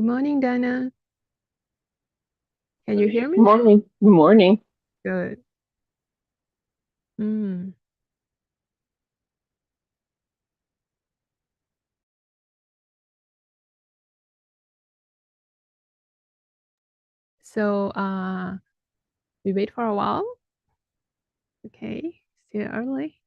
Good morning, Dana. Can you hear me? Morning. Good morning. Good. Mm. So, we wait for a while. Okay, still early.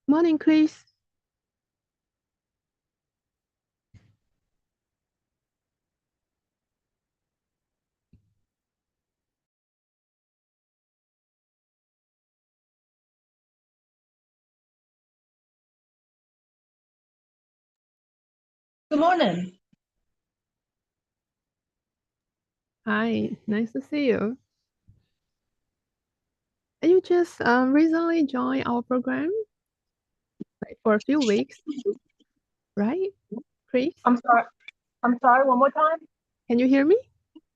Morning, Chris. Good morning. Hi, nice to see you. You just recently joined our program, like for a few weeks, right, Chris? I'm sorry. I'm sorry. One more time. Can you hear me?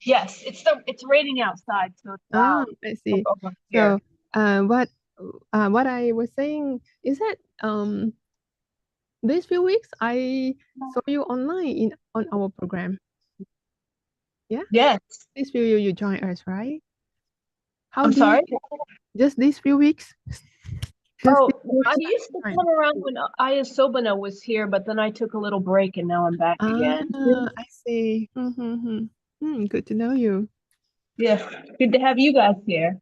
Yes, it's raining outside, so it's Ah, loud I see. over here. So, what I was saying is that these few weeks I saw you online on our program. Yeah, Yes. these few you join us, right? How I'm do you sorry. just these few weeks? Just these Oh, few I weeks at used to a time. come around when Ayya Sobana was here, but then I took a little break and now I'm back Ah, again. I see. Mm-hmm. Good to know you. Yeah. Good to have you guys here.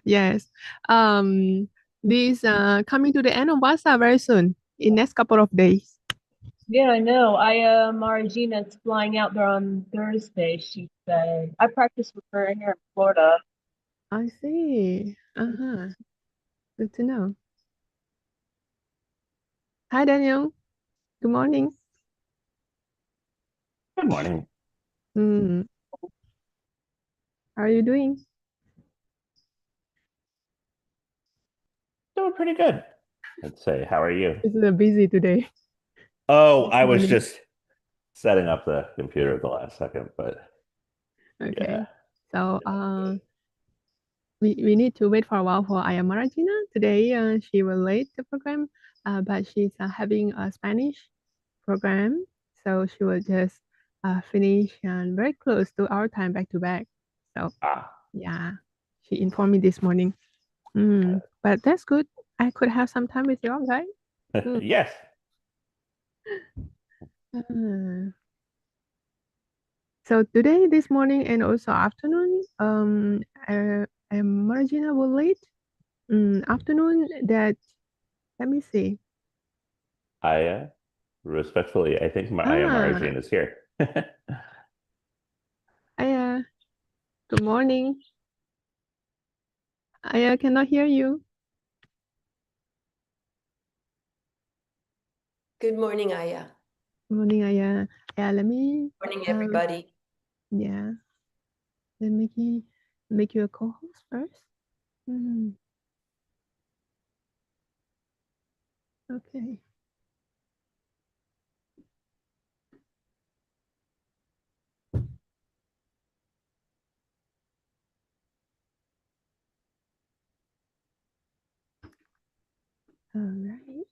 Yes. Um, this coming to the end of Vasa very soon, in next couple of days. Yeah, I know. Ayya Marajina's flying out there on Thursday, she said. I practice with her here in Florida. I see. Uh-huh. Good to know. Hi, Daniel. Good morning. Good morning. Mm, how are you doing? Doing pretty good. I'd say, how are you? It's busy today. Oh, This I was morning. just setting up the computer at the last second, but yeah. Okay. So, we need to wait for a while for Ayya Marajina. Today, she will late the program, but she's having a Spanish program, so she will just finish and very close to our time back to back. So, Ah, yeah, she informed me this morning. But that's good. I could have some time with you all, right? Mm. yes. Uh, so today, this morning, and also afternoon, Margina will late. Afternoon, that, let me see. I respectfully, I think my Ayya Ah, Marajina is here. I, good morning. I cannot hear you. Good morning, Ayya. Good morning, Aya. Yeah, let me, Morning, um, everybody. yeah, let me make you a co-host first. Mm, okay. All right.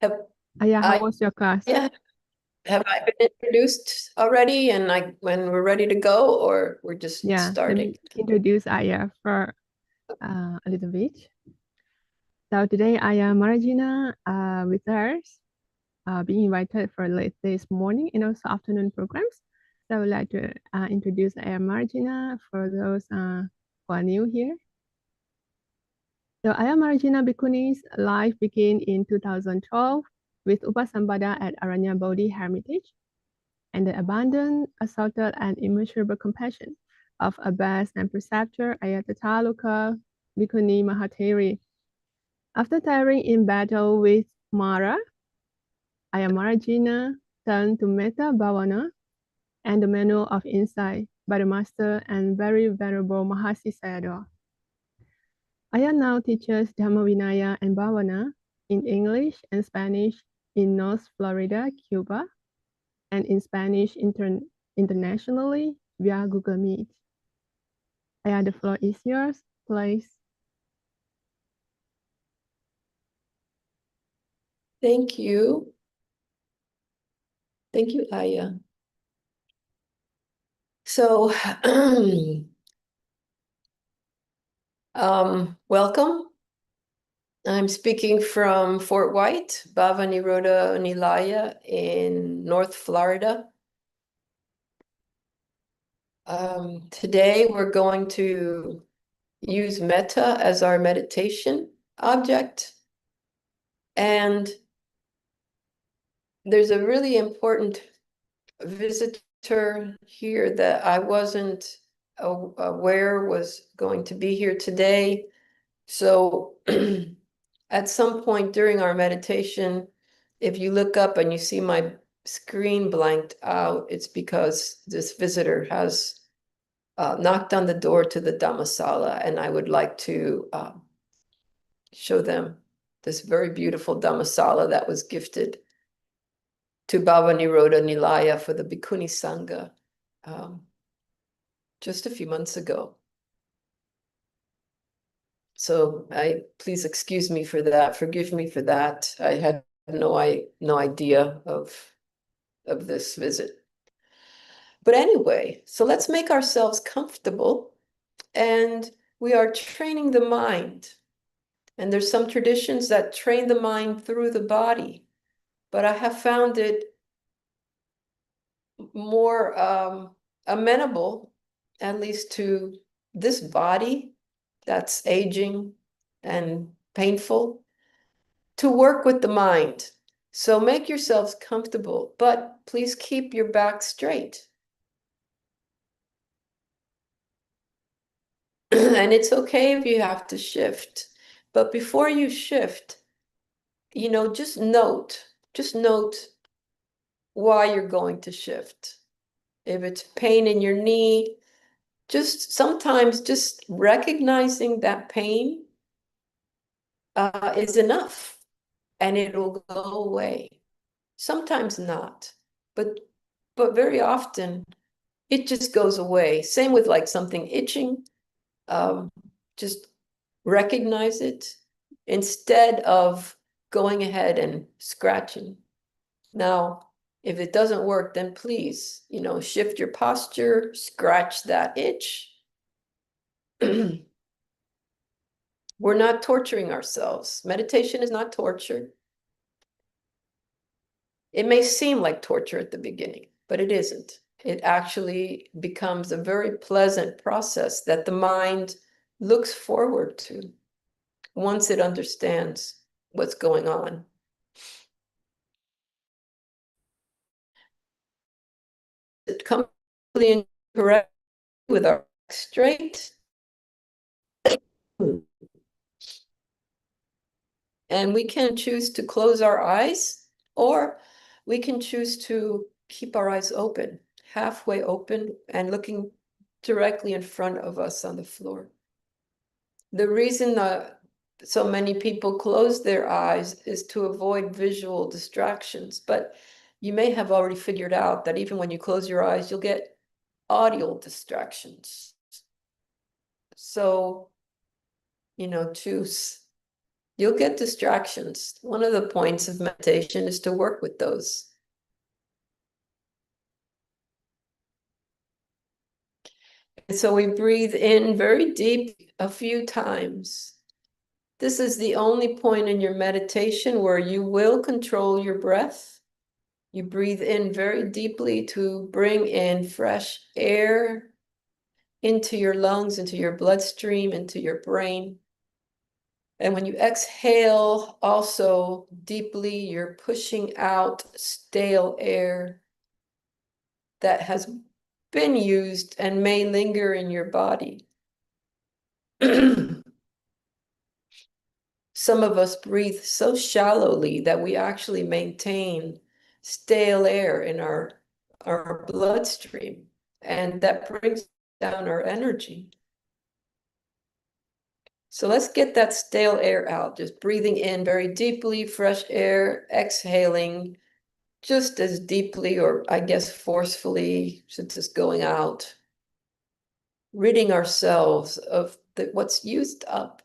Have Ayya, how I, was your class? yeah, have I been introduced already and when we're ready to go, or we're just Yeah, let starting? me introduce Ayya for a little bit. So today Ayya Marajina with us, being invited for late this morning and also afternoon programs. So I would like to introduce Ayya Marajina for those who are new here. So Ayya Marajina Bhikkhuni's life began in 2012 with Upasambhada at Aranya Bodhi Hermitage and the abundant, assaulted, and immeasurable compassion of Abbas and preceptor Ayatollah Bhikkhuni Mahatheri. After tiring in battle with Mara, Ayya Marajina turned to Metta Bhavana and the Manual of Insight by the Master and very venerable Mahasi Sayadaw. Ayya now teaches Dhamma Vinaya and Bhavana in English and Spanish in North Florida, Cuba, and in Spanish internationally via Google Meet. Ayya, the floor is yours, please. Thank you. Thank you, Ayya. So, welcome. I'm speaking from Fort White, Bhavaniroda Nilaya in North Florida. Today we're going to use metta as our meditation object. And there's a really important visitor here that I wasn't aware was going to be here today. So at some point during our meditation, if you look up and you see my screen blanked out, it's because this visitor has knocked on the door to the Dhammasala, and I would like to show them this very beautiful Dhammasala that was gifted to Bhavaniroda Nilaya for the Bhikkhuni Sangha just a few months ago. So please excuse me for that. Forgive me for that. I had no idea of this visit. But anyway, so let's make ourselves comfortable, and we are training the mind. And there's some traditions that train the mind through the body, but I have found it more amenable, at least to this body that's aging and painful, to work with the mind. So make yourselves comfortable, but please keep your back straight. And it's okay if you have to shift. But before you shift, just note why you're going to shift. If it's pain in your knee, sometimes just recognizing that pain is enough, and it'll go away. Sometimes not, but very often it just goes away. Same with like something itching. Just recognize it instead of going ahead and scratching. Now, if it doesn't work, then please, shift your posture, scratch that itch. We're not torturing ourselves. Meditation is not torture. It may seem like torture at the beginning, but it isn't. It actually becomes a very pleasant process that the mind looks forward to once it understands what's going on. It completely and correct with our back straight. And we can choose to close our eyes, or we can choose to keep our eyes open, halfway open, and looking directly in front of us on the floor. The reason that so many people close their eyes is to avoid visual distractions. But you may have already figured out that even when you close your eyes, you'll get audio distractions. So, choose You'll get distractions. One of the points of meditation is to work with those. And so we breathe in very deep a few times. This is the only point in your meditation where you will control your breath. You breathe in very deeply to bring in fresh air into your lungs, into your bloodstream, into your brain. And when you exhale, also deeply, you're pushing out stale air that has been used and may linger in your body. Some of us breathe so shallowly that we actually maintain stale air in our bloodstream, and that brings down our energy. So let's get that stale air out, just breathing in very deeply, fresh air, exhaling just as deeply, or I guess forcefully, since it's going out, ridding ourselves of what's used up.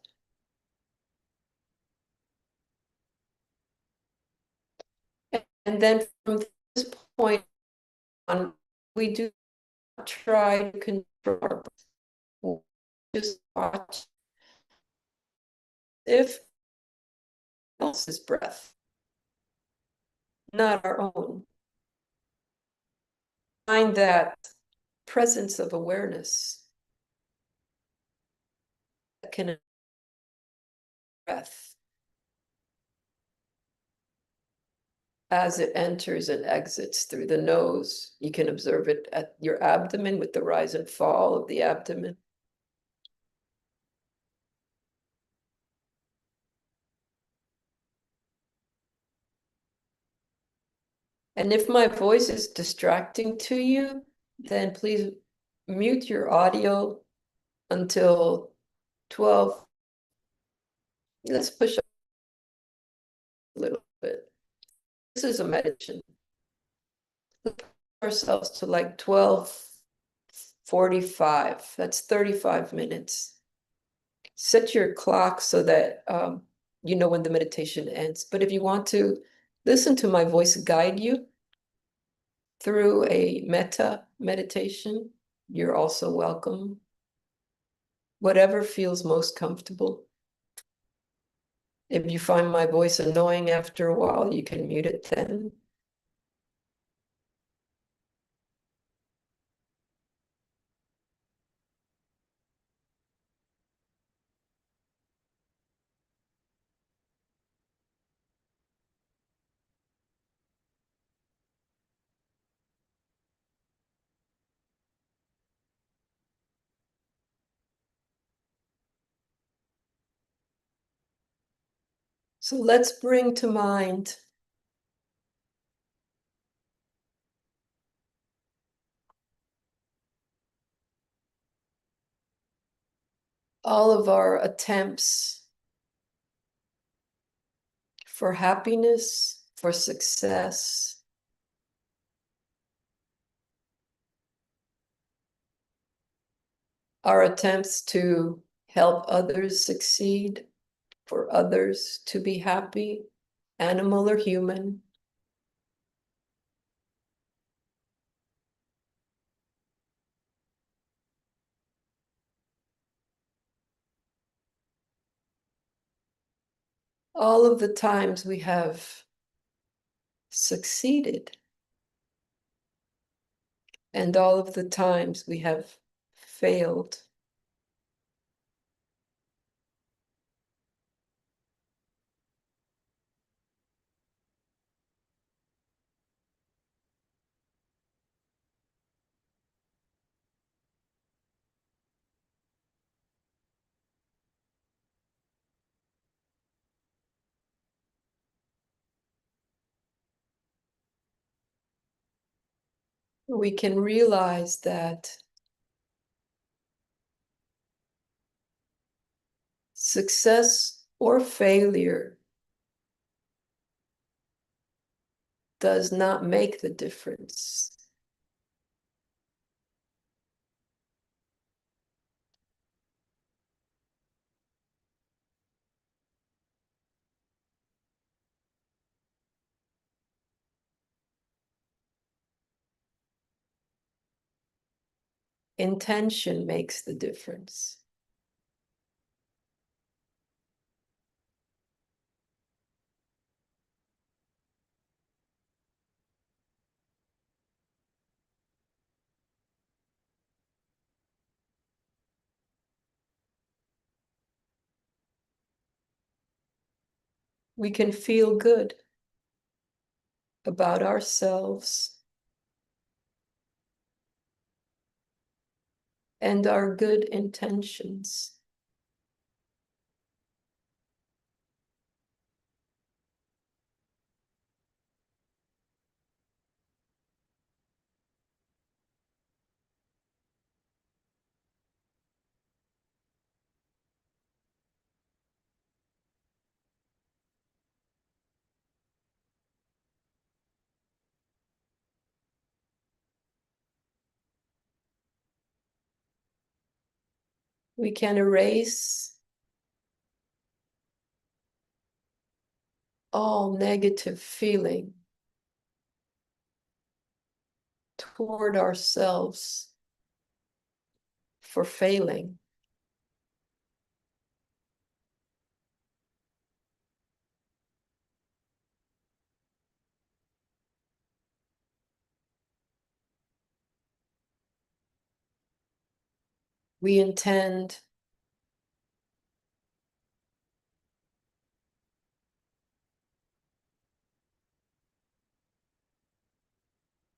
And then from this point on, we do not try to control our breath. Just watch if else's breath, not our own. Find that presence of awareness that can breath as it enters and exits through the nose. You can observe it at your abdomen with the rise and fall of the abdomen. And if my voice is distracting to you, then please mute your audio until 12. Let's push up a little bit. This is a meditation. Let's put ourselves to like 12:45. That's 35 minutes. Set your clock so that you know when the meditation ends. But if you want to listen to my voice guide you through a metta meditation, you're also welcome. Whatever feels most comfortable. If you find my voice annoying after a while, you can mute it then. So let's bring to mind all of our attempts for happiness, for success, our attempts to help others succeed, for others to be happy, animal or human. All of the times we have succeeded, and all of the times we have failed. We can realize that success or failure does not make the difference. intention makes the difference. We can feel good about ourselves and our good intentions. We can erase all negative feeling toward ourselves for failing. We intend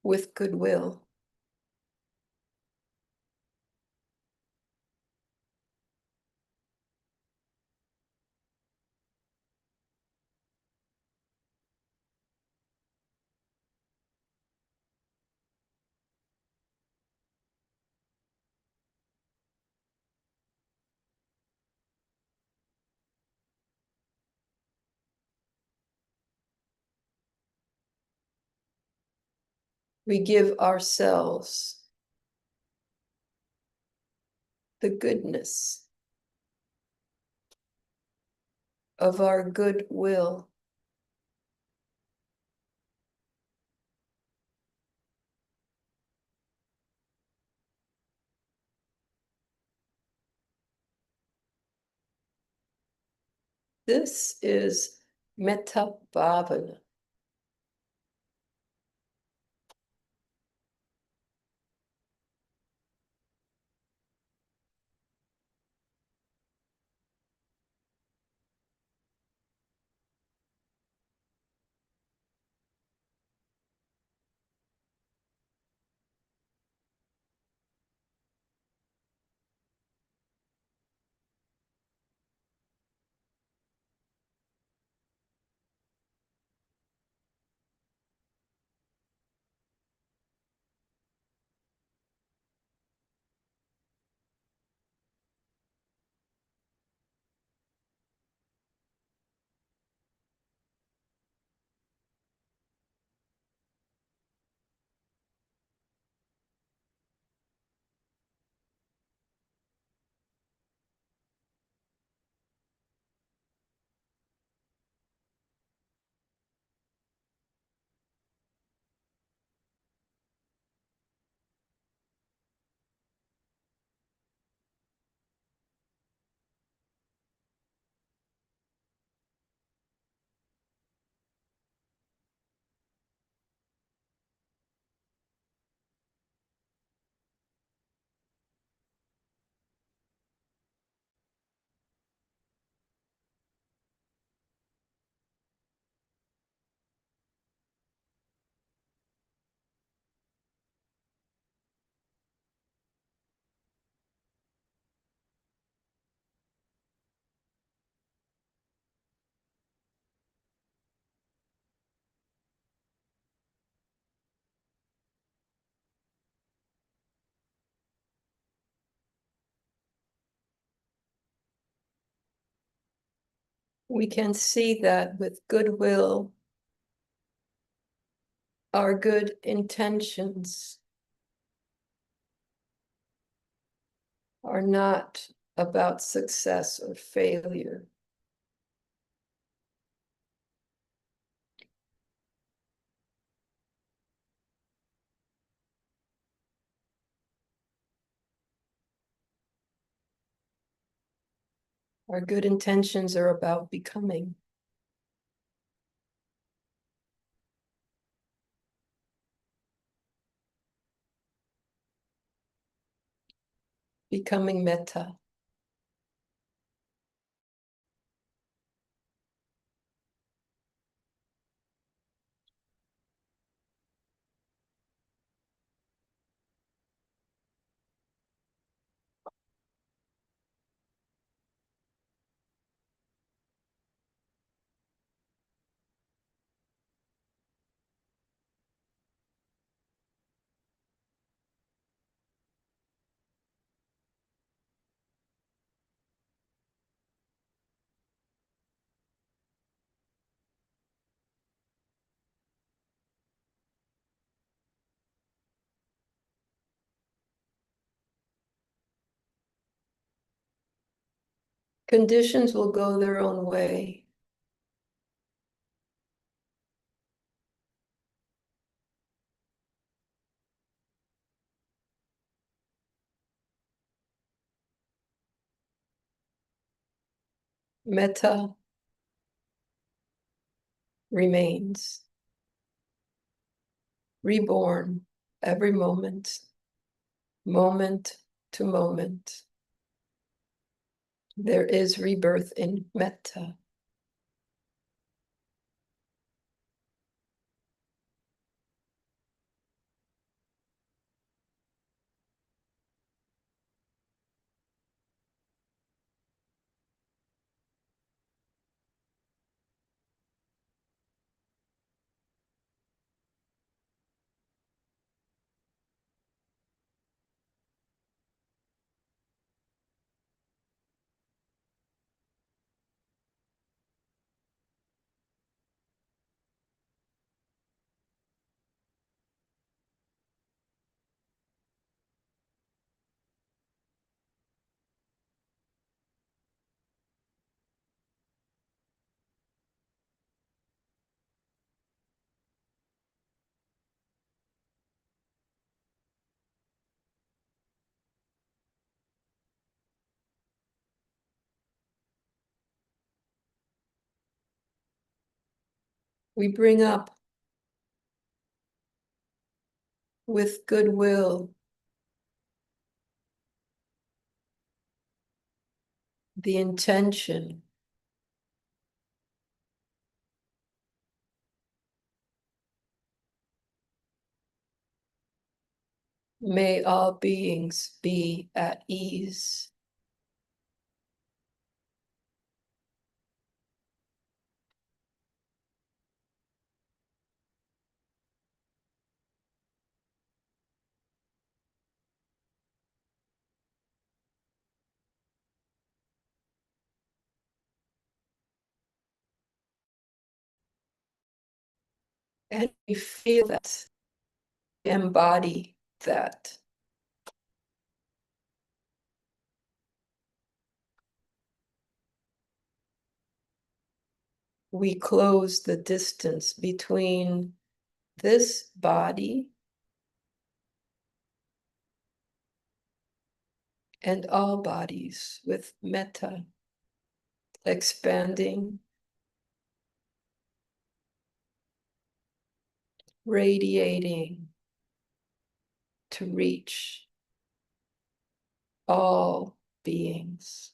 with goodwill. We give ourselves the goodness of our goodwill. This is Metta Bhavana. We can see that with goodwill, our good intentions are not about success or failure. Our good intentions are about becoming. Becoming metta. Conditions will go their own way. Metta remains, reborn every moment, moment to moment. There is rebirth in metta. We bring up with goodwill the intention may all beings be at ease. And we feel that, embody that. We close the distance between this body and all bodies with metta, expanding, radiating to reach all beings.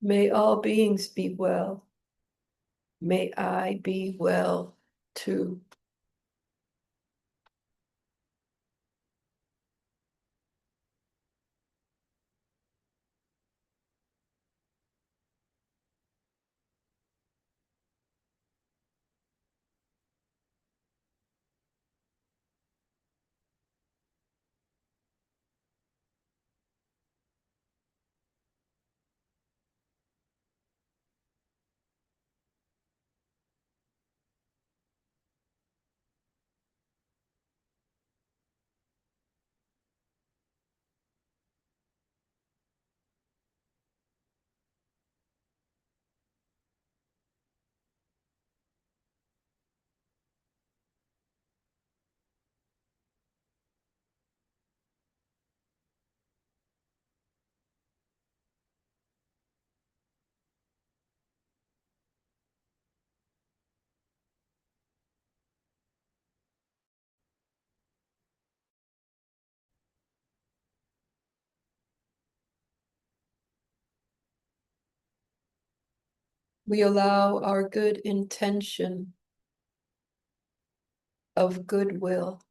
May all beings be well. May I be well too. We allow our good intention of goodwill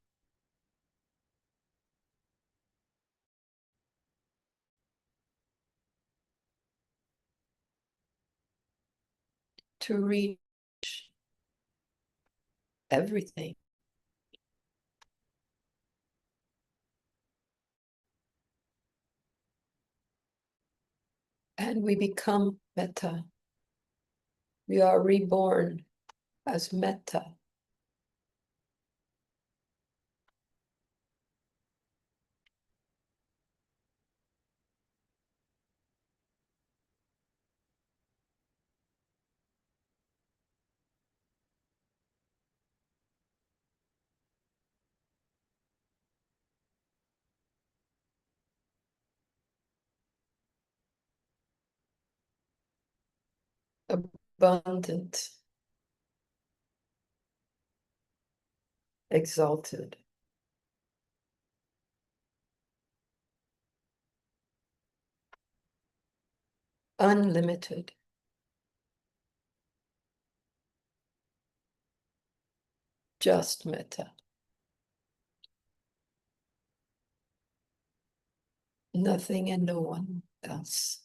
to reach everything. And we become metta. We are reborn as metta. Abundant, exalted, unlimited, just metta. Nothing and no one else.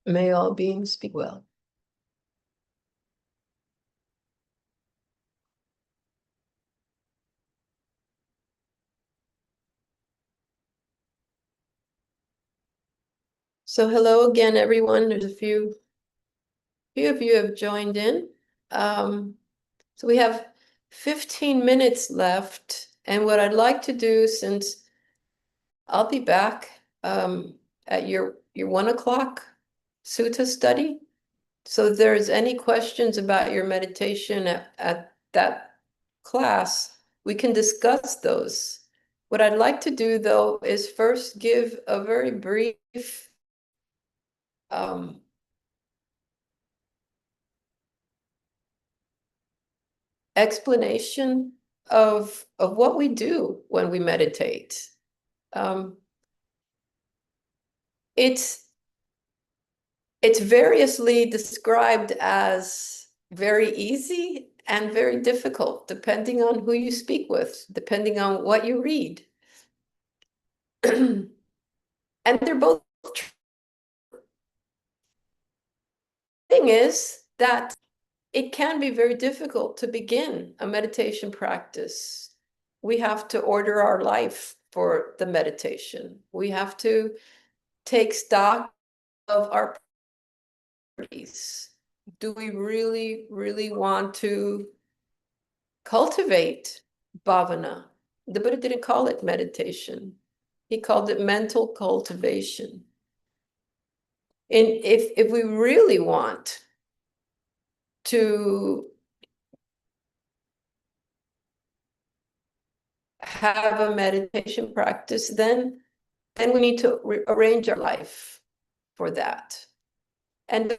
May all beings be well. So hello again, everyone. There's a few of you have joined in. So we have 15 minutes left. And what I'd like to do, since I'll be back at your 1 o'clock sutta study. So if there's any questions about your meditation at that class, we can discuss those. What I'd like to do, though, is first give a very brief explanation of what we do when we meditate. It's variously described as very easy and very difficult, depending on who you speak with, depending on what you read. And they're both true. Thing is that it can be very difficult to begin a meditation practice. We have to order our life for the meditation. We have to take stock of our priorities. Do we really, really want to cultivate bhavana? The Buddha didn't call it meditation. He called it mental cultivation. And if we really want to have a meditation practice, then we need to arrange our life for that. And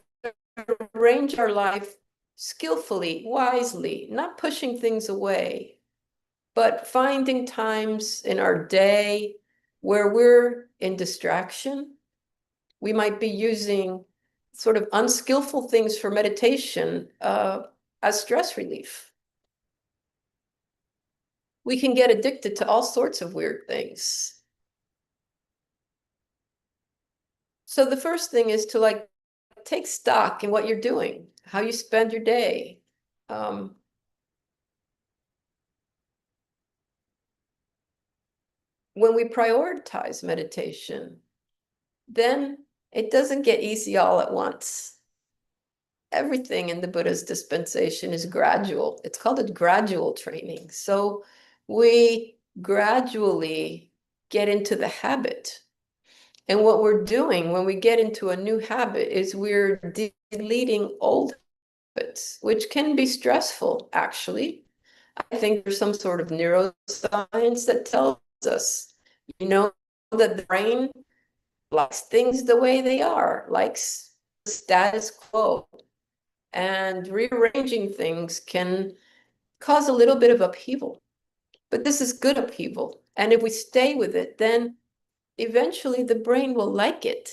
arrange our life skillfully, wisely, not pushing things away, but finding times in our day where we're in distraction. We might be using sort of unskillful things for meditation as stress relief. We can get addicted to all sorts of weird things. So the first thing is to take stock in what you're doing, how you spend your day. When we prioritize meditation, then it doesn't get easy all at once. Everything in the Buddha's dispensation is gradual. It's called a gradual training. So we gradually get into the habit. And what we're doing when we get into a new habit is we're deleting old habits, which can be stressful, actually. I think there's some sort of neuroscience that tells us, that the brain likes things the way they are, likes the status quo. And rearranging things can cause a little bit of upheaval. But this is good upheaval. And if we stay with it, then eventually the brain will like it.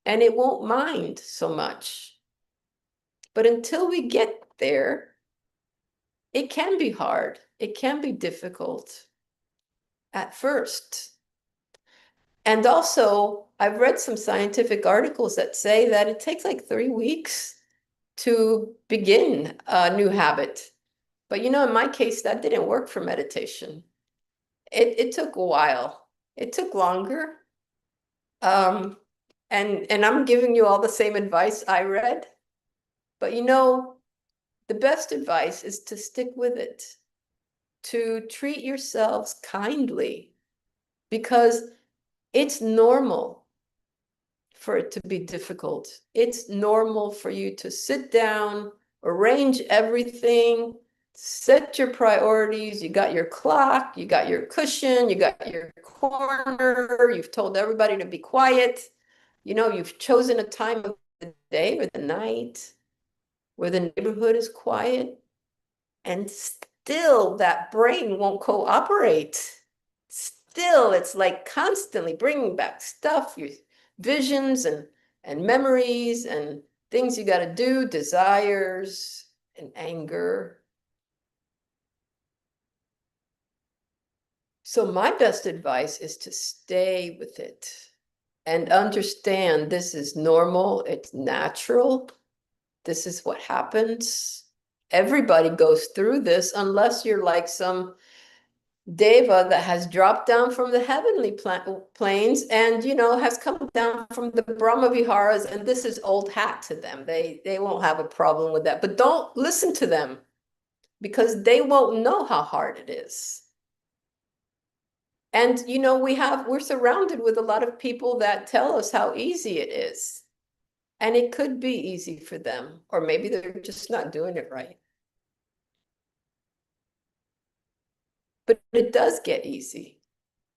And it won't mind so much. But until we get there, it can be hard. It can be difficult at first. And also, I've read some scientific articles that say that it takes like 3 weeks to begin a new habit. But in my case, that didn't work for meditation. It took a while. It took longer. And I'm giving you all the same advice I read. But the best advice is to stick with it, to treat yourselves kindly, because it's normal for it to be difficult. It's normal for you to sit down, arrange everything, set your priorities. You got your clock, you got your cushion, you got your corner, you've told everybody to be quiet. You've chosen a time of the day or the night where the neighborhood is quiet, and still that brain won't cooperate. Still, it's like constantly bringing back stuff, your visions and memories and things you got to do, desires and anger. So my best advice is to stay with it. and understand this is normal, it's natural. This is what happens. Everybody goes through this unless you're like some deva that has dropped down from the heavenly planes and, you know, has come down from the Brahma Viharas, and this is old hat to them. They won't have a problem with that. But don't listen to them because they won't know how hard it is. And, you know, we're surrounded with a lot of people that tell us how easy it is. And it could be easy for them, or maybe they're just not doing it right. But it does get easy.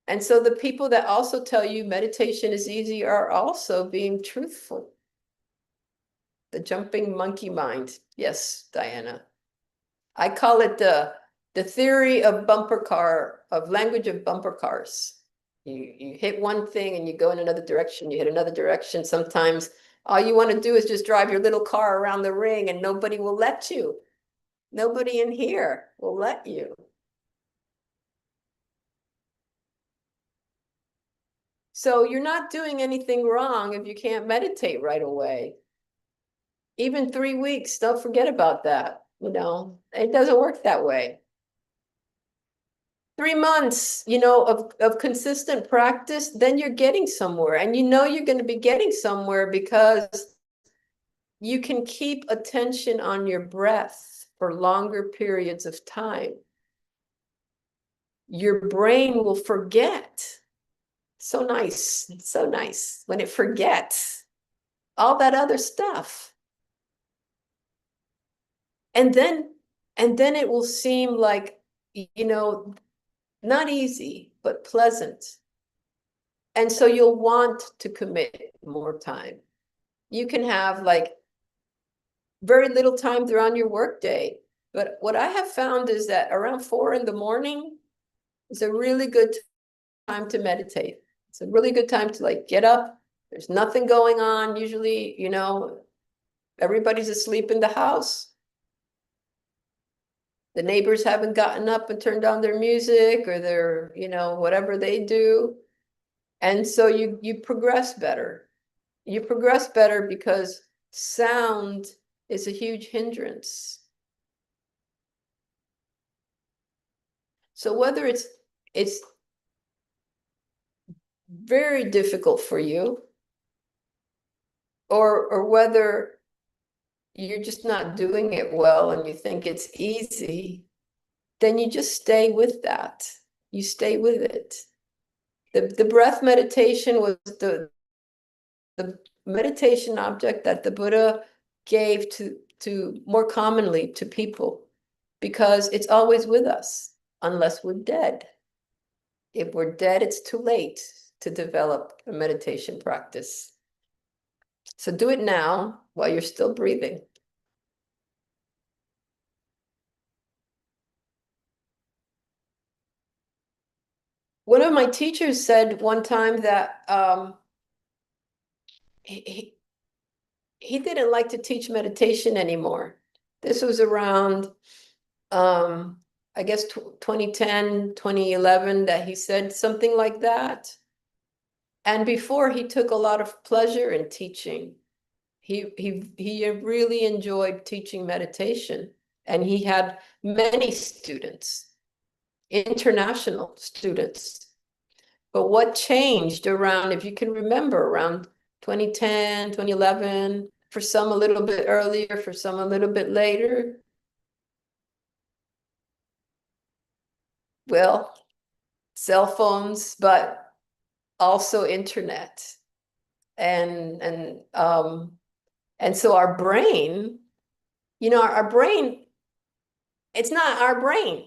And so the people that also tell you meditation is easy are also being truthful. The jumping monkey mind. Yes, Diana. I call it the theory of language of bumper cars. You hit one thing and you go in another direction, you hit another direction. Sometimes all you want to do is just drive your little car around the ring and nobody will let you. Nobody in here will let you. So you're not doing anything wrong if you can't meditate right away. Even 3 weeks, don't forget about that. You know, it doesn't work that way. 3 months, you know, of consistent practice, then you're getting somewhere. And you know you're going to be getting somewhere because you can keep attention on your breath for longer periods of time. Your brain will forget. So nice, so nice when it forgets all that other stuff. And then it will seem like, you know, not easy, but pleasant. And so you'll want to commit more time. You can have like very little time throughout your workday. But what I have found is that around 4 in the morning is a really good time to meditate. It's a really good time to like get up. There's nothing going on. Usually, you know, everybody's asleep in the house. The neighbors haven't gotten up and turned on their music or their, you know, whatever they do. And so you progress better. You progress better because sound is a huge hindrance. So whether it's very difficult for you or whether you're just not doing it well and you think it's easy, then you just stay with that. You stay with it. The breath meditation was the meditation object that the Buddha gave to more commonly to people because it's always with us unless we're dead. If we're dead, it's too late to develop a meditation practice. So do it now while you're still breathing. One of my teachers said one time that he didn't like to teach meditation anymore. This was around, I guess, 2010, 2011, that he said something like that. And before, he took a lot of pleasure in teaching. He really enjoyed teaching meditation. And he had many students, international students. But what changed around, if you can remember, around 2010, 2011, for some a little bit earlier, for some a little bit later? Well, cell phones, but also internet. And so our brain, you know, our brain, it's not our brain.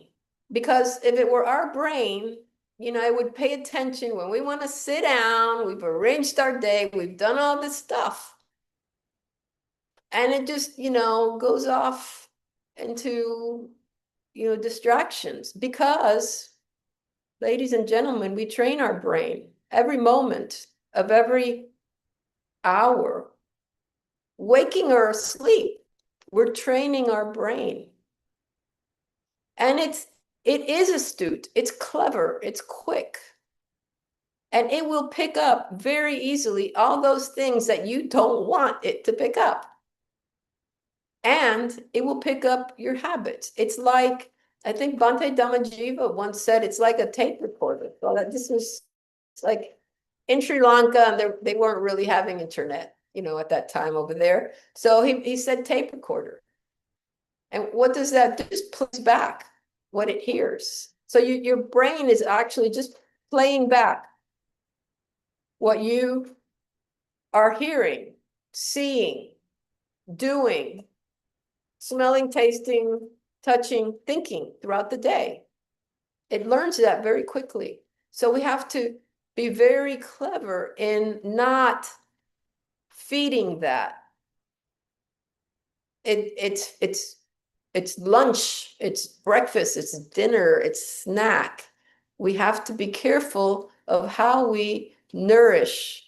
Because if it were our brain, you know, I would pay attention when we want to sit down, we've arranged our day, we've done all this stuff. And it just, you know, goes off into, you know, distractions because, ladies and gentlemen, we train our brain every moment of every hour, waking or asleep. We're training our brain. And it is astute, it's clever, it's quick. And it will pick up very easily all those things that you don't want it to pick up. And it will pick up your habits. It's like, I think Bhante Dhammajiva once said, it's like a tape recorder. So that this was like in Sri Lanka, and they weren't really having internet, at that time over there. So he said tape recorder. And what does that do? Just plays back what it hears. So your brain is actually just playing back what you are hearing, seeing, doing, smelling, tasting, touching, thinking throughout the day. It learns that very quickly. So we have to be very clever in not feeding that. It's lunch, it's breakfast, it's dinner, it's snack. We have to be careful of how we nourish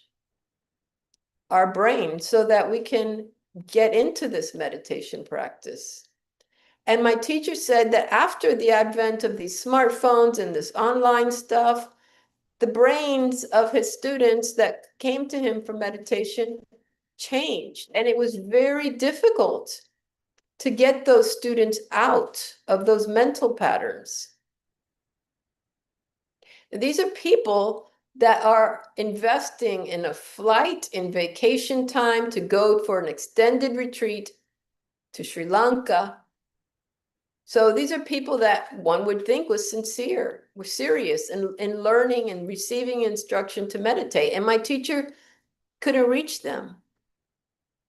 our brain so that we can get into this meditation practice. And my teacher said that after the advent of these smartphones and this online stuff, the brains of his students that came to him for meditation changed. And it was very difficult to get those students out of those mental patterns. These are people that are investing in a flight in vacation time to go for an extended retreat to Sri Lanka. So these are people that one would think was sincere, were serious in learning and receiving instruction to meditate. And my teacher couldn't reach them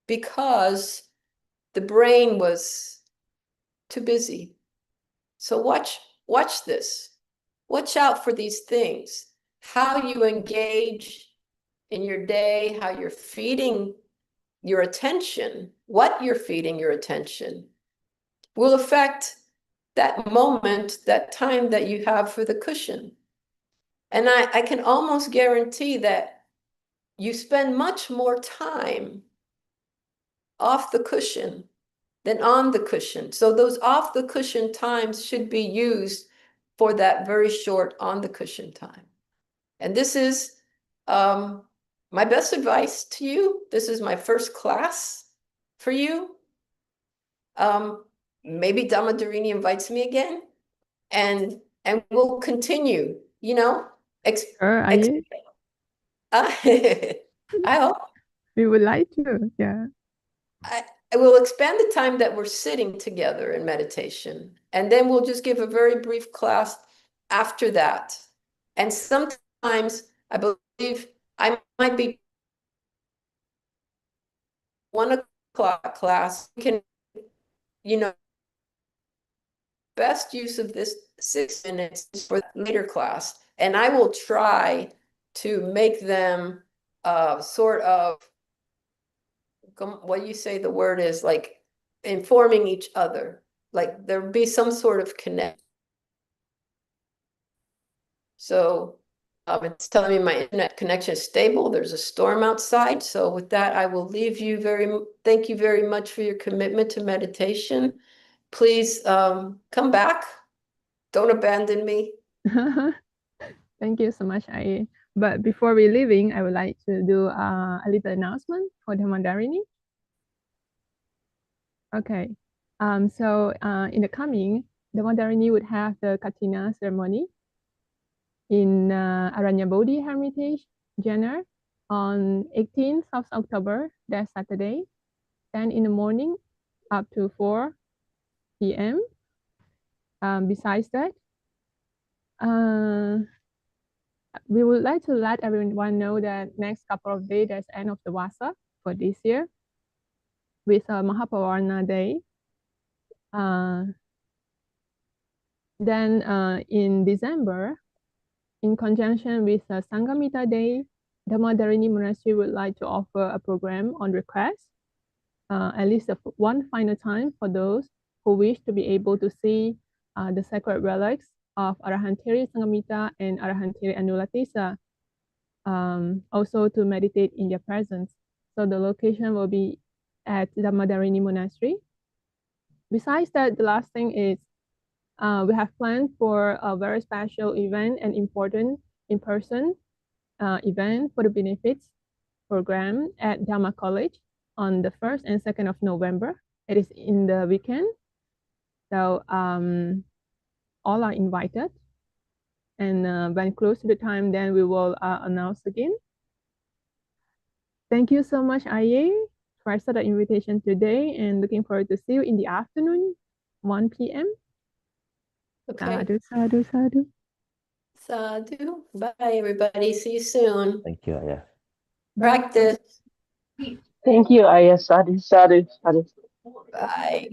because the brain was too busy. So watch this. Watch out for these things. How you engage in your day, how you're feeding your attention, what you're feeding your attention will affect that moment, that time that you have for the cushion. And I can almost guarantee that you spend much more time off the cushion than on the cushion. So those off the cushion times should be used for that very short on the cushion time. And this is my best advice to you. This is my first class for you. Maybe Dhammadharini invites me again, and we'll continue, Sure, are you? I hope We would like to, yeah. I will expand the time that we're sitting together in meditation, and then we'll just give a very brief class after that. And sometimes I believe I might be 1 o'clock class. We can, best use of this 6 minutes for later class. And I will try to make them sort of, what do you say the word is, like informing each other, like there be some sort of connect. So it's telling me my internet connection is stable. There's a storm outside. So with that, I will leave you thank you very much for your commitment to meditation. Please come back. Don't abandon me. Thank you so much, Ai. But before we leaving, I would like to do a little announcement for the Mandarini. Okay. So in the coming, the Mandarini would have the Katina ceremony in Aranyabodhi Hermitage, Jenner, on 18th of October, that's Saturday, 10 in the morning up to 4 p.m. Besides that, we would like to let everyone know that next couple of days, there's end of the Vasa for this year with Metta Bhavana Day. Then in December, in conjunction with Sanghamita Day, the Dhammadharini Monastery would like to offer a program on request, at least one final time for those who wish to be able to see the sacred relics of Arahanteri Sanghamita and Arahanteri Anulatesa, also to meditate in their presence. So the location will be at the Dhammadharini Monastery. Besides that, the last thing is we have planned for a very special event and important in person event for the benefits program at Dharma College on the 1st and 2nd of November. It is in the weekend. So all are invited. And when close to the time, then we will announce again. Thank you so much, Ayya, for the invitation today, and looking forward to see you in the afternoon, 1 p.m. Okay, Sadhu, sadhu, sadhu. sadhu. Bye, everybody. See you soon. Thank you. Yeah. Practice. Thank you, Ayya. Sadhu, sadhu, sadhu. Bye.